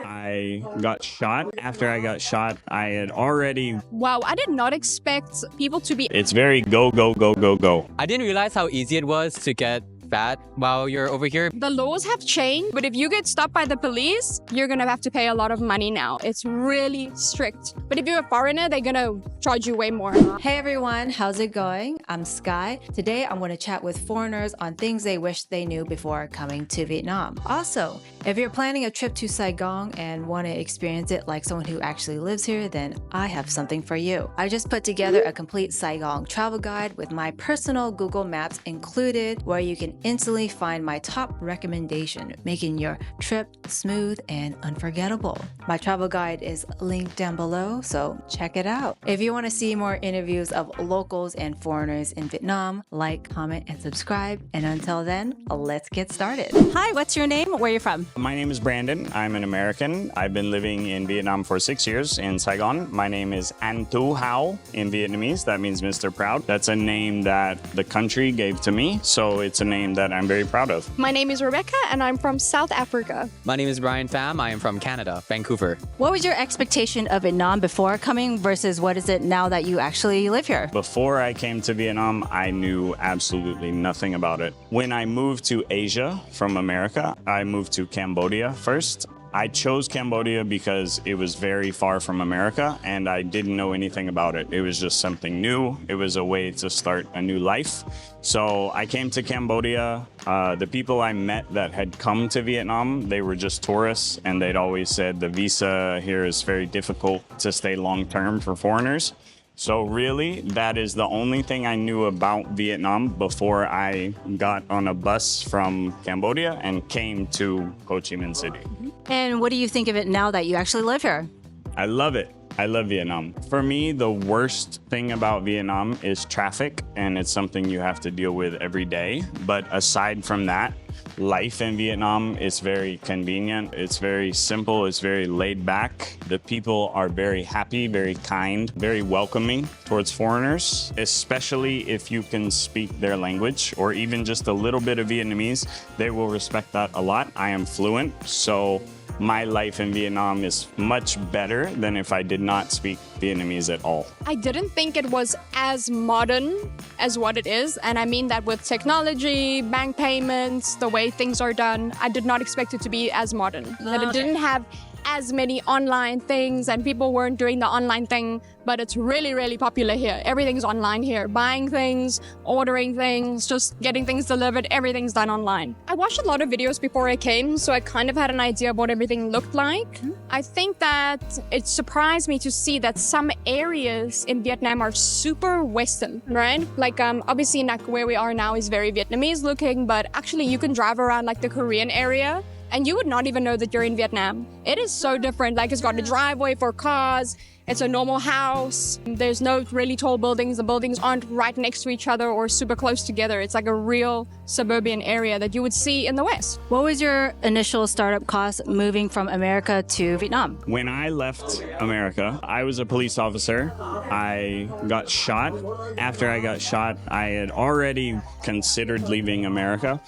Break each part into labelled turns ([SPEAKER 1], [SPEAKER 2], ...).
[SPEAKER 1] I got shot. After I got shot, I had already...
[SPEAKER 2] Wow, I did not expect people to be...
[SPEAKER 1] It's very go, go, go, go, go.
[SPEAKER 3] I didn't realize how easy it was to get fat while you're over here.
[SPEAKER 2] The laws have changed, but if you get stopped by the police, you're gonna have to pay a lot of money now. It's really strict. But if you're a foreigner, they're gonna charge you way more.
[SPEAKER 4] Hey everyone, how's it going? I'm Skye. Today I'm going to chat with foreigners on things they wish they knew before coming to Vietnam. Also, if you're planning a trip to Saigon and want to experience it like someone who actually lives here, then I have something for you. I just put together a complete Saigon travel guide with my personal Google Maps included, where you can instantly find my top recommendation, making your trip smooth and unforgettable. My travel guide is linked down below, so check it out. If you want to see more interviews of locals and foreigners in Vietnam, like, comment, and subscribe. And until then, let's get started. Hi, what's your name? Where are you from?
[SPEAKER 1] My name is Brandon. I'm an American. I've been living in Vietnam for 6 years in Saigon. My name is An Tu Hao in Vietnamese. That means Mr. Proud. That's a name that the country gave to me, so it's a name that I'm very proud of.
[SPEAKER 2] My name is Rebecca, and I'm from South Africa.
[SPEAKER 3] My name is Bryan Pham. I am from Canada, Vancouver.
[SPEAKER 4] What was your expectation of Vietnam before coming versus what is it now that you actually live here?
[SPEAKER 1] Before I came to Vietnam, I knew absolutely nothing about it. When I moved to Asia from America, I moved to Cambodia first. I chose Cambodia because it was very far from America and I didn't know anything about it. It was just something new. It was a way to start a new life. So I came to Cambodia. The people I met that had come to Vietnam, they were just tourists, and they'd always said the visa here is very difficult to stay long-term for foreigners. So really, that is the only thing I knew about Vietnam before I got on a bus from Cambodia and came to Ho Chi Minh City.
[SPEAKER 4] And what do you think of it now that you actually live here?
[SPEAKER 1] I love it. I love Vietnam. For me, the worst thing about Vietnam is traffic, and it's something you have to deal with every day. But aside from that, life in Vietnam is very convenient. It's very simple. It's very laid back. The people are very happy, very kind, very welcoming towards foreigners, especially if you can speak their language or even just a little bit of Vietnamese. They will respect that a lot. I am fluent, so my life in Vietnam is much better than if I did not speak Vietnamese at all.
[SPEAKER 2] I didn't think it was as modern as what it is. And I mean that with technology, bank payments, the way things are done, I did not expect it to be as modern. That it didn't have as many online things and people weren't doing the online thing, but it's really, really popular here. Everything's online here. Buying things, ordering things, just getting things delivered, everything's done online. I watched a lot of videos before I came, so I kind of had an idea of what everything looked like. I think that it surprised me to see that some areas in Vietnam are super Western, right? Like obviously like where we are now is very Vietnamese looking, but actually you can drive around like the Korean area and you would not even know that you're in Vietnam. It is so different. Like it's got a driveway for cars. It's a normal house. There's no really tall buildings. The buildings aren't right next to each other or super close together. It's like a real suburban area that you would see in the West.
[SPEAKER 4] What was your initial startup cost moving from America to Vietnam?
[SPEAKER 1] When I left America, I was a police officer. I got shot. After I got shot, I had already considered leaving America.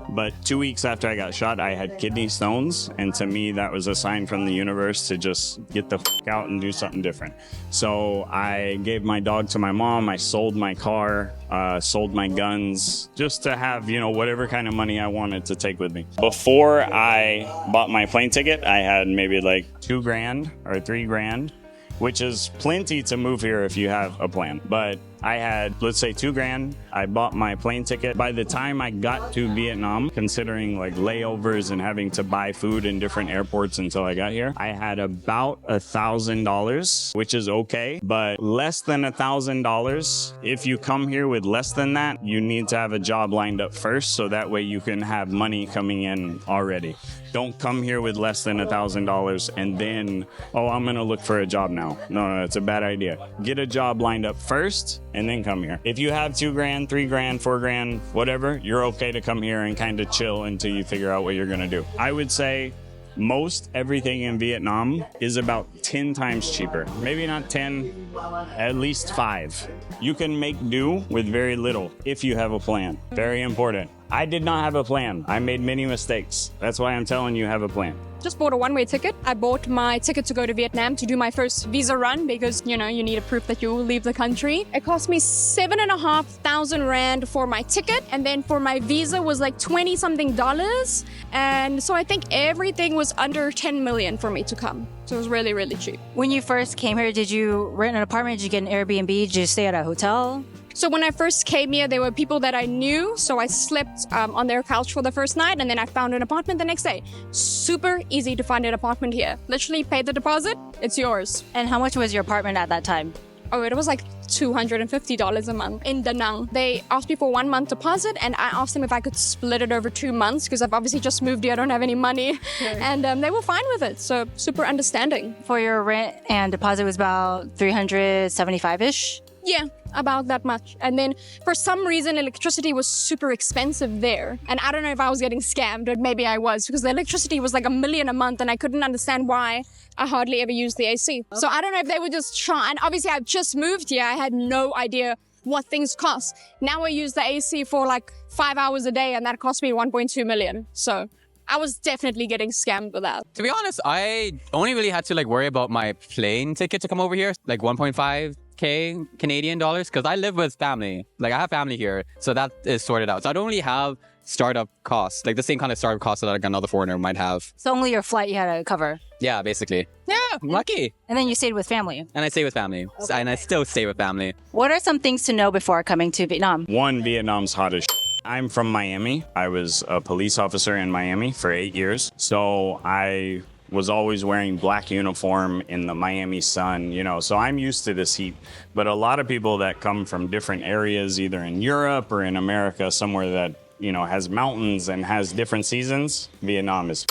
[SPEAKER 1] But 2 weeks after I got shot, I had kidney stones. And to me, that was a sign from the universe to just get the f out and do something different. So I gave my dog to my mom. I sold my car, sold my guns, just to have, you know, whatever kind of money I wanted to take with me. Before I bought my plane ticket, I had maybe like $2,000 or $3,000, which is plenty to move here if you have a plan. But I had, let's say, $2,000. I bought my plane ticket. By the time I got to Vietnam, considering like layovers and having to buy food in different airports until I got here, I had about $1,000, which is okay, but less than $1,000. If you come here with less than that, you need to have a job lined up first, so that way you can have money coming in already. Don't come here with less than $1,000 and then, oh, I'm gonna look for a job now. No, it's a bad idea. Get a job lined up first and then come here. If you have $2,000, $3,000, $4,000, whatever, you're okay to come here and kind of chill until you figure out what you're gonna do. I would say most everything in Vietnam is about 10 times cheaper. Maybe not 10, at least 5. You can make do with very little if you have a plan. Very important. I did not have a plan. I made many mistakes. That's why I'm telling you, have a plan.
[SPEAKER 2] Just bought a one-way ticket. I bought my ticket to go to Vietnam to do my first visa run because, you know, you need a proof that you will leave the country. It cost me 7,500 Rand for my ticket. And then for my visa was like 20 something dollars. And so I think everything was under 10 million for me to come. So it was really, really cheap.
[SPEAKER 4] When you first came here, did you rent an apartment? Did you get an Airbnb? Did you stay at a hotel?
[SPEAKER 2] So when I first came here, there were people that I knew. So I slept on their couch for the first night and then I found an apartment the next day. Super easy to find an apartment here. Literally pay the deposit, it's yours.
[SPEAKER 4] And how much was your apartment at that time?
[SPEAKER 2] Oh, it was like $250 a month in Da Nang. They asked me for 1 month deposit and I asked them if I could split it over 2 months because I've obviously just moved here, I don't have any money. And they were fine with it, so super understanding.
[SPEAKER 4] For your rent and deposit was about 375-ish?
[SPEAKER 2] Yeah, about that much. And then for some reason, electricity was super expensive there. And I don't know if I was getting scammed, but maybe I was because the electricity was like $1 million a month and I couldn't understand why I hardly ever used the AC. So I don't know if they were just trying. And obviously I've just moved here. I had no idea what things cost. Now I use the AC for like 5 hours a day and that cost me 1.2 million. So I was definitely getting scammed with that.
[SPEAKER 3] To be honest, I only really had to like worry about my plane ticket to come over here, like 1.5K Canadian dollars, because I live with family. Like I have family here, so that is sorted out. So I don't really have startup costs, like the same kind of startup costs that like another foreigner might have.
[SPEAKER 4] So only your flight you had to cover?
[SPEAKER 3] Yeah, basically. Yeah, I'm lucky.
[SPEAKER 4] And then you stayed with family?
[SPEAKER 3] And I stay with family. Okay. And I still stay with family.
[SPEAKER 4] What are some things to know before coming to Vietnam?
[SPEAKER 1] One, Vietnam's hot as I'm from Miami. I was a police officer in Miami for 8 years. So I was always wearing black uniform in the Miami sun, you know, so I'm used to this heat. But a lot of people that come from different areas, either in Europe or in America, somewhere that, you know, has mountains and has different seasons, Vietnam is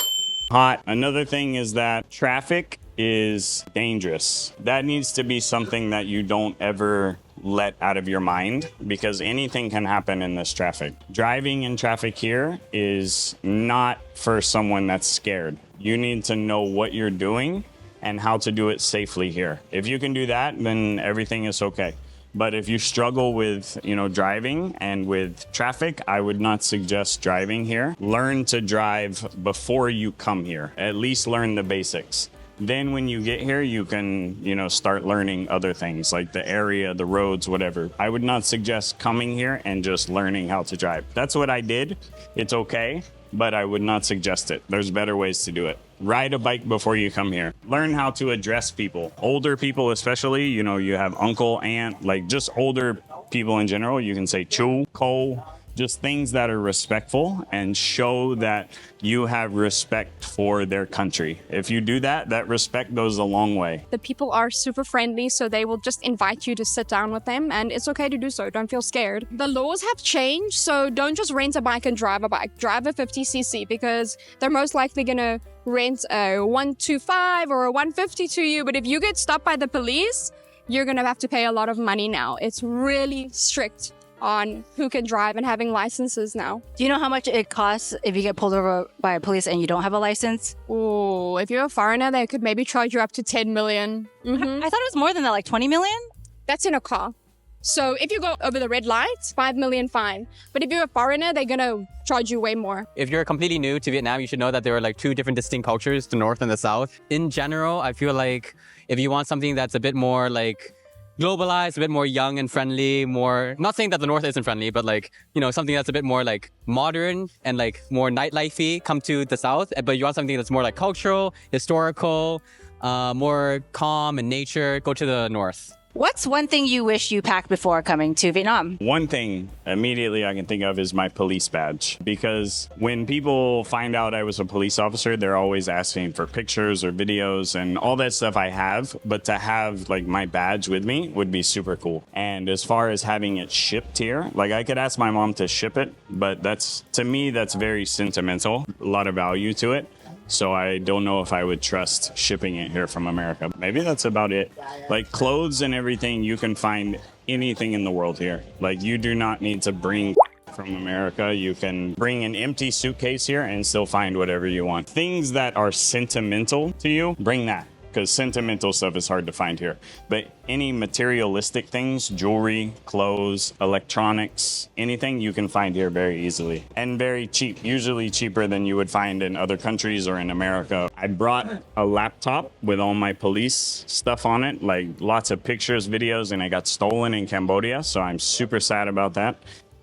[SPEAKER 1] hot. Another thing is that traffic is dangerous. That needs to be something that you don't ever let out of your mind because anything can happen in this traffic. Driving in traffic here is not for someone that's scared. You need to know what you're doing and how to do it safely here. If you can do that, then everything is okay. But if you struggle with, you know, driving and with traffic, I would not suggest driving here. Learn to drive before you come here. At least learn the basics. Then when you get here, you can, you know, start learning other things like the area, the roads, whatever. I would not suggest coming here and just learning how to drive. That's what I did. It's okay, but I would not suggest it. There's better ways to do it. Ride a bike before you come here. Learn how to address people. Older people especially, you know, you have uncle, aunt, like just older people in general. You can say chu, ko, just things that are respectful and show that you have respect for their country. If you do that, that respect goes a long way.
[SPEAKER 2] The people are super friendly, so they will just invite you to sit down with them, and it's okay to do so. Don't feel scared. The laws have changed, so don't just rent a bike and drive a bike. Drive a 50cc because they're most likely gonna rent a 125 or a 150 to you, but if you get stopped by the police, you're gonna have to pay a lot of money now. It's really strict on who can drive and having licenses now.
[SPEAKER 4] Do you know how much it costs if you get pulled over by a police and you don't have a license?
[SPEAKER 2] Oh, if you're a foreigner, they could maybe charge you up to 10 million.
[SPEAKER 4] I thought it was more than that, like 20 million?
[SPEAKER 2] That's in a car. So if you go over the red lights, 5 million fine. But if you're a foreigner, they're gonna charge you way more.
[SPEAKER 3] If you're completely new to Vietnam, you should know that there are like two different distinct cultures, the North and the South. In general, I feel like if you want something that's a bit more like globalized, a bit more young and friendly, more, not saying that the North isn't friendly, but like, you know, something that's a bit more like modern and like more nightlife-y, come to the South. But you want something that's more like cultural, historical, more calm and nature, go to the North.
[SPEAKER 4] What's one thing you wish you packed before coming to Vietnam?
[SPEAKER 1] One thing immediately I can think of is my police badge. Because when people find out I was a police officer, they're always asking for pictures or videos and all that stuff I have. But to have like my badge with me would be super cool. And as far as having it shipped here, like I could ask my mom to ship it, but that's, to me, that's very sentimental. A lot of value to it. So I don't know if I would trust shipping it here from America. Maybe that's about it. Like clothes and everything, you can find anything in the world here. Like you do not need to bring from America. You can bring an empty suitcase here and still find whatever you want. Things that are sentimental to you, bring that. because sentimental stuff is hard to find here. But any materialistic things, jewelry, clothes, electronics, anything you can find here very easily and very cheap, usually cheaper than you would find in other countries or in America. I brought a laptop with all my police stuff on it, like lots of pictures, videos, and it got stolen in Cambodia. So I'm super sad about that.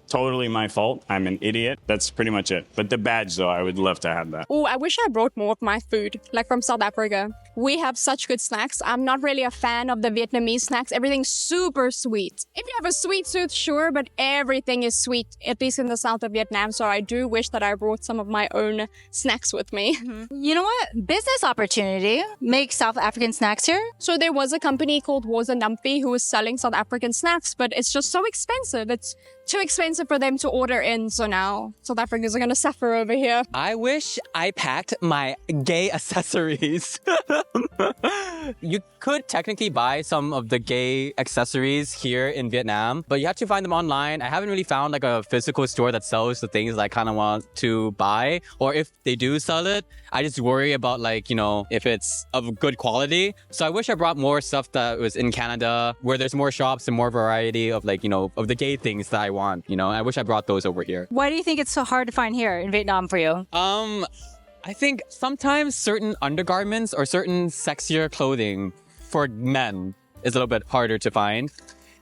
[SPEAKER 1] Totally my fault. I'm an idiot. That's pretty much it. But the badge, though, I would love to have that.
[SPEAKER 2] Oh, I wish I brought more of my food, like from South Africa. We have such good snacks. I'm not really a fan of the Vietnamese snacks. Everything's super sweet. If you have a sweet tooth, sure, but everything is sweet, at least in the south of Vietnam. So I do wish that I brought some of my own snacks with me.
[SPEAKER 4] You know what? Business opportunity. Make South African snacks here.
[SPEAKER 2] So there was a company called Wazenampi who was selling South African snacks, but it's just so expensive. It's too expensive for them to order in. So now South Africans are going to suffer over here.
[SPEAKER 3] I wish I packed my gay accessories. You could technically buy some of the gay accessories here in Vietnam, but you have to find them online. I haven't really found like a physical store that sells the things that I kind of want to buy. Or if they do sell it, I just worry about like, you know, if it's of good quality. So I wish I brought more stuff that was in Canada where there's more shops and more variety of like, you know, of the gay things that I want, you know. I wish I brought those over here.
[SPEAKER 4] Why do you think it's so hard to find here in Vietnam for you?
[SPEAKER 3] I think sometimes certain undergarments or certain sexier clothing for men is a little bit harder to find.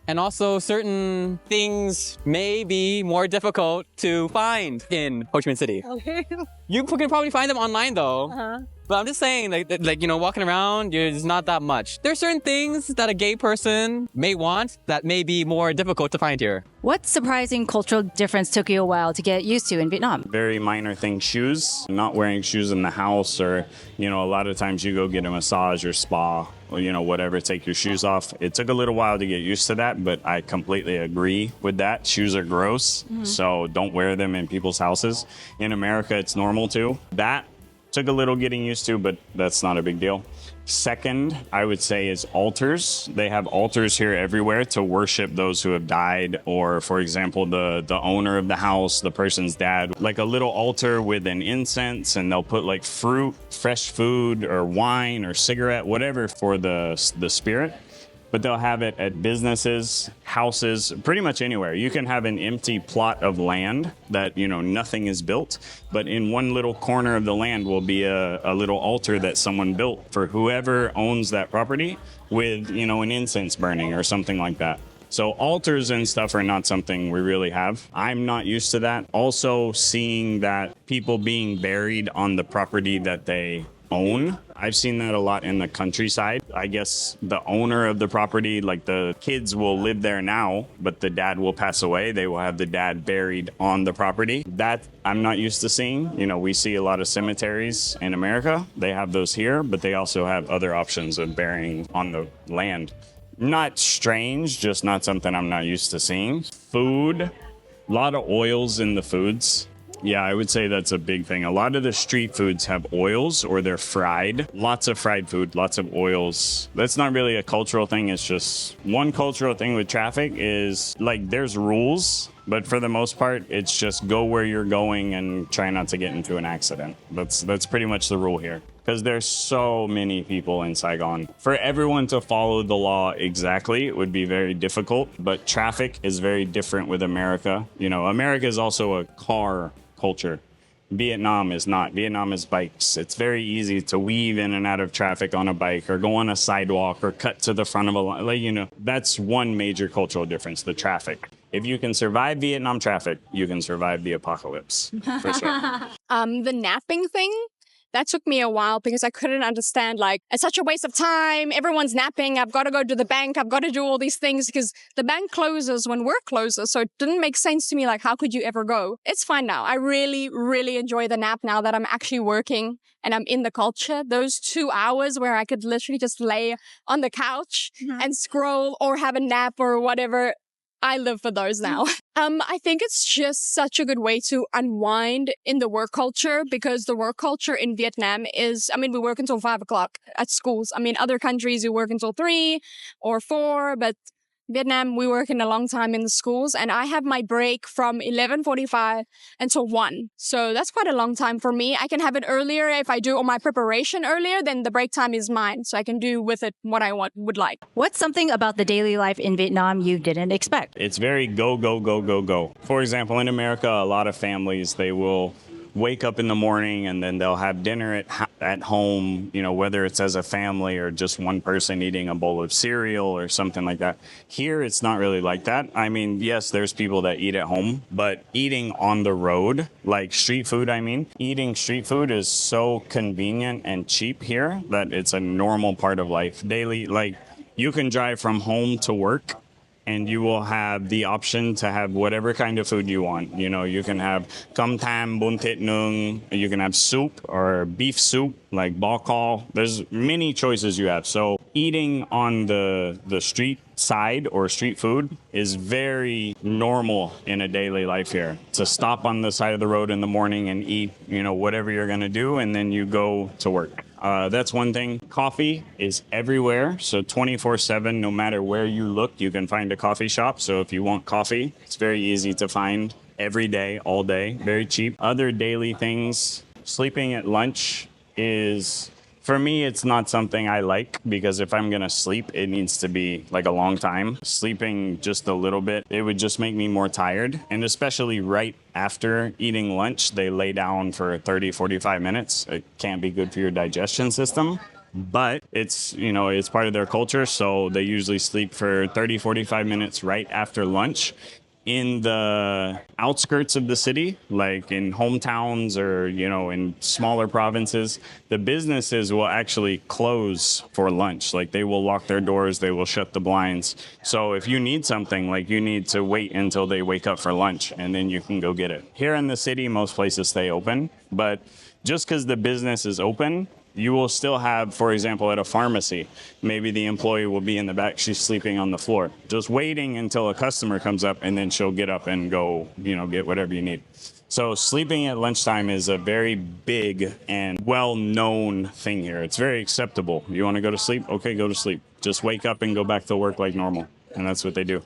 [SPEAKER 3] And also certain things may be more difficult to find in Ho Chi Minh City.
[SPEAKER 2] Okay.
[SPEAKER 3] You can probably find them online though. But I'm just saying, like you know, walking around, there's not that much. There's certain things that a gay person may want that may be more difficult to find here.
[SPEAKER 4] What surprising cultural difference took you a while to get used to in Vietnam?
[SPEAKER 1] Very minor thing, shoes. Not wearing shoes in the house, or, you know, a lot of times you go get a massage or spa or, you know, whatever, take your shoes off. It took a little while to get used to that, but I completely agree with that. Shoes are gross, so don't wear them in people's houses. In America, it's normal too. That took a little getting used to, but that's not a big deal. Second, I would say, is altars. They have altars here everywhere to worship those who have died, or, for example, the owner of the house, the person's dad, like a little altar with an incense, and they'll put like fruit, fresh food, or wine, or cigarette, whatever for the spirit. But they'll have it at businesses, houses, pretty much anywhere. You can have an empty plot of land that, you know, nothing is built, but in one little corner of the land will be a little altar that someone built for whoever owns that property with, you know, an incense burning or something like that. So altars and stuff are not something we really have. I'm not used to that. Also, seeing that people being buried on the property that they own. I've seen that a lot in the countryside. I guess the owner of the property, like the kids will live there now, but the dad will pass away. They will have the dad buried on the property. That I'm not used to seeing. You know, we see a lot of cemeteries in America. They have those here, but they also have other options of burying on the land. Not strange, just not something I'm not used to seeing. Food, a lot of oils in the foods. Yeah, I would say that's a big thing. A lot of the street foods have oils or they're fried. Lots of fried food, lots of oils. That's not really a cultural thing. It's just one cultural thing with traffic is like there's rules, but for the most part, it's just go where you're going and try not to get into an accident. That's pretty much the rule here. Because there's so many people in Saigon. For everyone to follow the law exactly, it would be very difficult. But traffic is very different with America. You know, America is also a car culture. Vietnam is not. Vietnam is bikes. It's very easy to weave in and out of traffic on a bike or go on a sidewalk or cut to the front of a line. Like, you know, that's one major cultural difference, the traffic. If you can survive Vietnam traffic, you can survive the apocalypse, for sure.
[SPEAKER 2] The napping thing, that took me a while because I couldn't understand, like, it's such a waste of time. Everyone's napping. I've got to go to the bank. I've got to do all these things because the bank closes when work closes. So it didn't make sense to me. Like, how could you ever go? It's fine now. I really, really enjoy the nap now that I'm actually working and I'm in the culture. Those 2 hours where I could literally just lay on the couch and scroll or have a nap or whatever. I live for those now. I think it's just such a good way to unwind in the work culture because the work culture in Vietnam is, I mean, we work until 5 o'clock at schools. I mean, other countries you work until 3 or 4, but Vietnam, we work in a long time in the schools, and I have my break from 11:45 until 1. So that's quite a long time for me. I can have it earlier if I do all my preparation earlier, then the break time is mine. So I can do with it what I would like.
[SPEAKER 4] What's something about the daily life in Vietnam you didn't expect?
[SPEAKER 1] It's very go, go, go, go, go. For example, in America, a lot of families, they will wake up in the morning and then they'll have dinner at home, you know, whether it's as a family or just one person eating a bowl of cereal or something like that. Here, it's not really like that. I mean, yes, there's people that eat at home, but eating on the road, like street food, eating street food is so convenient and cheap here that it's a normal part of life. Daily, like you can drive from home to work and you will have the option to have whatever kind of food you want. You know, you can have cơm tham, bún thịt nướng, you can have soup or beef soup, like bò kho. There's many choices you have. So eating on the street side or street food is very normal in a daily life here. To stop on the side of the road in the morning and eat, you know, whatever you're going to do, and then you go to work. That's one thing. Coffee is everywhere. So 24/7, no matter where you look, you can find a coffee shop. So if you want coffee, it's very easy to find every day, all day, very cheap. Other daily things, sleeping at lunch is, for me, it's not something I like because if I'm going to sleep, it needs to be like a long time. Sleeping just a little bit, it would just make me more tired. And especially right after eating lunch, they lay down for 30, 45 minutes. It can't be good for your digestion system. But it's, you know, it's part of their culture. So they usually sleep for 30, 45 minutes right after lunch. In the outskirts of the city, like in hometowns or, you know, in smaller provinces, the businesses will actually close for lunch. Like they will lock their doors, they will shut the blinds. So if you need something, like you need to wait until they wake up for lunch and then you can go get it. Here in the city, most places stay open, but just because the business is open, you will still have, for example, at a pharmacy, maybe the employee will be in the back, she's sleeping on the floor, just waiting until a customer comes up and then she'll get up and go, you know, get whatever you need. So sleeping at lunchtime is a very big and well-known thing here. It's very acceptable. You want to go to sleep? Okay, go to sleep. Just wake up and go back to work like normal. And that's what they do.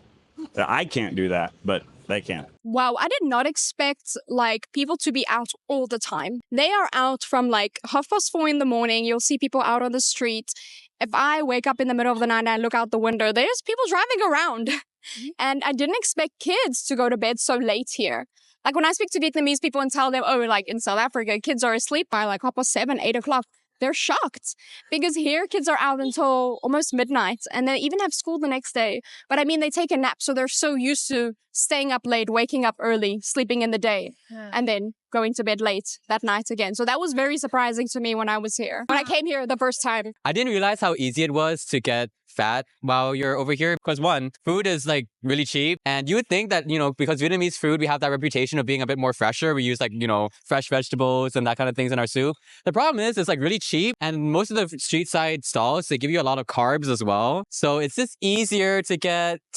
[SPEAKER 1] I can't do that, but they can.
[SPEAKER 2] Wow, I did not expect like people to be out all the time. They are out from like 4:30 in the morning. You'll see people out on the street. If I wake up in the middle of the night and I look out the window, there's people driving around. And I didn't expect kids to go to bed so late here. Like when I speak to Vietnamese people and tell them, oh, like in South Africa, kids are asleep by like 7:30, 8 o'clock. They're shocked because here kids are out until almost midnight and they even have school the next day. But I mean, they take a nap. So they're so used to staying up late, waking up early, sleeping in the day, and then going to bed late that night again. So that was very surprising to me when I was here. When I came here the first time.
[SPEAKER 3] I didn't realize how easy it was to get fat while you're over here because one, food is like really cheap. And you would think that, you know, because Vietnamese food, we have that reputation of being a bit more fresher. We use like, you know, fresh vegetables and that kind of things in our soup. The problem is it's like really cheap. And most of the street side stalls, they give you a lot of carbs as well. So it's just easier to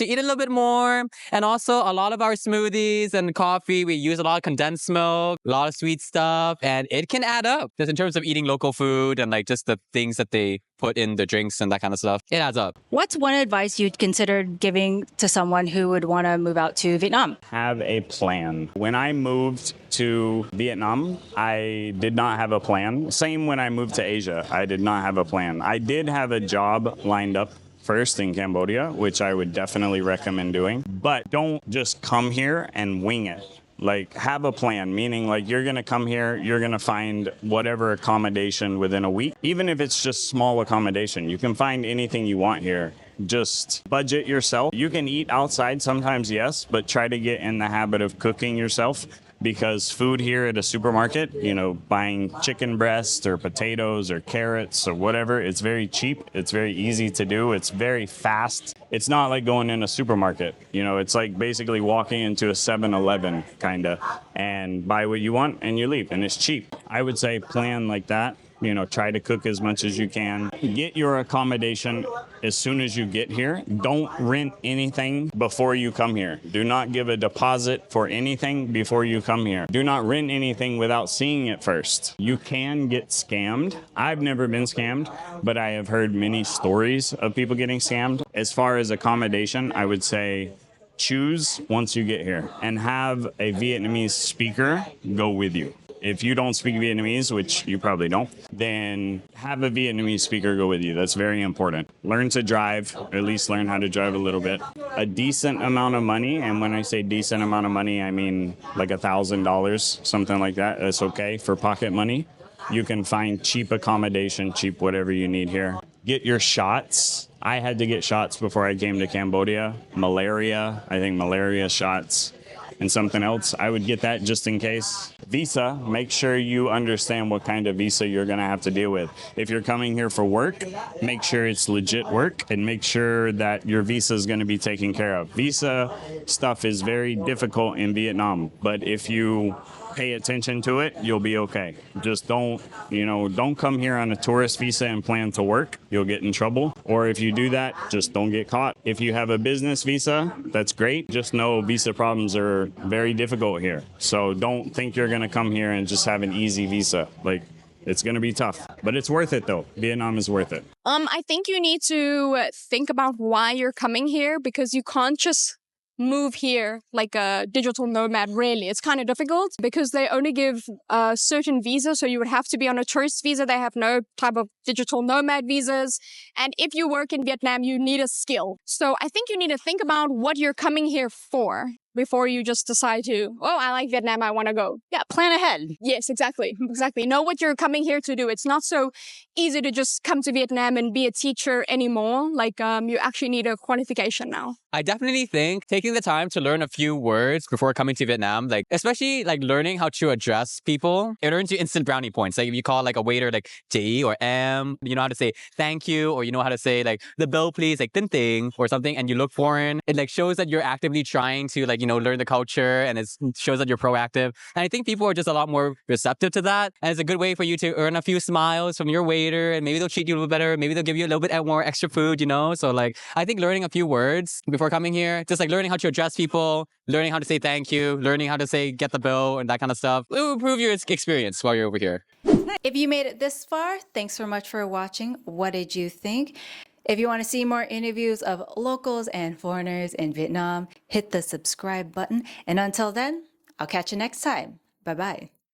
[SPEAKER 3] eat a little bit more. And also a lot of our smoothies and coffee, we use a lot of condensed milk, a lot of sweet stuff, and it can add up just in terms of eating local food and like just the things that they put in the drinks and that kind of stuff. It adds up.
[SPEAKER 4] What's one advice you'd consider giving to someone who would want to move out to Vietnam?
[SPEAKER 1] Have a plan. When I moved to Vietnam, I did not have a plan. Same when I moved to Asia, I did not have a plan. I did have a job lined up first in Cambodia, which I would definitely recommend doing. But don't just come here and wing it. Like, have a plan, meaning like you're going to come here, you're going to find whatever accommodation within a week. Even if it's just small accommodation, you can find anything you want here. Just budget yourself. You can eat outside sometimes, yes, but try to get in the habit of cooking yourself. Because food here at a supermarket, you know, buying chicken breast or potatoes or carrots or whatever, it's very cheap. It's very easy to do. It's very fast. It's not like going in a supermarket. You know, it's like basically walking into a 7-Eleven kind of and buy what you want and you leave. And it's cheap. I would say plan like that. try to cook as much as you can. Get your accommodation as soon as you get here. Don't rent anything before you come here. Do not give a deposit for anything before you come here. Do not rent anything without seeing it first. You can get scammed. I've never been scammed, but I have heard many stories of people getting scammed. As far as accommodation, I would say choose once you get here and have a Vietnamese speaker go with you. If you don't speak Vietnamese, which you probably don't, then have a Vietnamese speaker go with you. That's very important. Learn to drive, or at least learn how to drive a little bit. A decent amount of money, and when I say decent amount of money, I mean like $1,000, something like that. That's okay for pocket money. You can find cheap accommodation, cheap whatever you need here. Get your shots. I had to get shots before I came to Cambodia. Malaria shots. And something else, I would get that just in case. Visa, make sure you understand what kind of visa you're going to have to deal with. If you're coming here for work, make sure it's legit work and make sure that your visa is going to be taken care of. Visa stuff is very difficult in Vietnam, but if you pay attention to it, you'll be okay. Just don't come here on a tourist visa and plan to work. You'll get in trouble. Or if you do that, just don't get caught. If you have a business visa, that's great. Just know visa problems are very difficult here. So don't think you're going to come here and just have an easy visa. It's going to be tough, but it's worth it though. Vietnam is worth it.
[SPEAKER 2] I think you need to think about why you're coming here, because you can't just move here like a digital nomad, really. It's kind of difficult because they only give a certain visa. So you would have to be on a tourist visa. They have no type of digital nomad visas. And if you work in Vietnam, you need a skill. So I think you need to think about what you're coming here for before you just decide to, I like Vietnam, I want to go.
[SPEAKER 5] Yeah, plan ahead.
[SPEAKER 2] Yes, exactly. Know what you're coming here to do. It's not so easy to just come to Vietnam and be a teacher anymore. You actually need a qualification now.
[SPEAKER 3] I definitely think taking the time to learn a few words before coming to Vietnam, especially learning how to address people, it earns you instant brownie points. If you call a waiter J or M, you know how to say thank you, or you know how to say the bill please, tin ting or something, and you look foreign. It shows that you're actively trying to learn the culture, and it shows that you're proactive. And I think people are just a lot more receptive to that. And it's a good way for you to earn a few smiles from your waiter, and maybe they'll treat you a little better. Maybe they'll give you a little bit more extra food, So I think learning a few words before coming here, just learning how to address people, learning how to say thank you, learning how to say get the bill and that kind of stuff, it will improve your experience while you're over here.
[SPEAKER 4] If you made it this far, thanks so much for watching. What did you think? If you want to see more interviews of locals and foreigners in Vietnam, hit the subscribe button. And until then, I'll catch you next time. Bye-bye.